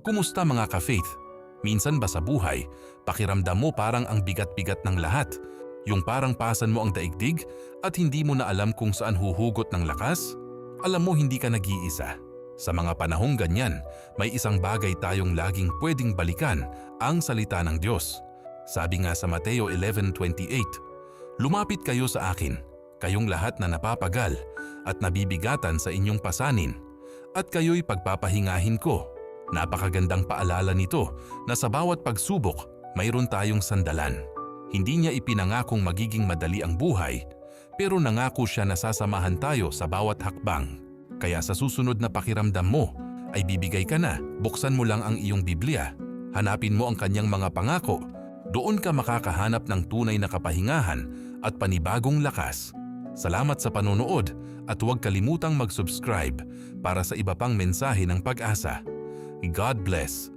Kumusta mga ka-faith? Minsan ba sa buhay, pakiramdam mo parang ang bigat-bigat ng lahat? Yung parang pasan mo ang daigdig at hindi mo na alam kung saan huhugot ng lakas? Alam mo hindi ka nag-iisa. Sa mga panahong ganyan, may isang bagay tayong laging pwedeng balikan, ang salita ng Diyos. Sabi nga sa Mateo 11:28, "Lumapit kayo sa akin, kayong lahat na napapagal at nabibigatan sa inyong pasanin, at kayo'y pagpapahingahin ko." Napakagandang paalala nito na sa bawat pagsubok, mayroon tayong sandalan. Hindi niya ipinangakong magiging madali ang buhay, pero nangako siya na sasamahan tayo sa bawat hakbang. Kaya sa susunod na pakiramdam mo, ay bibigay ka na, buksan mo lang ang iyong Biblia, hanapin mo ang kanyang mga pangako, doon ka makakahanap ng tunay na kapahingahan at panibagong lakas. Salamat sa panonood at huwag kalimutang mag-subscribe para sa iba pang mensahe ng pag-asa. God bless.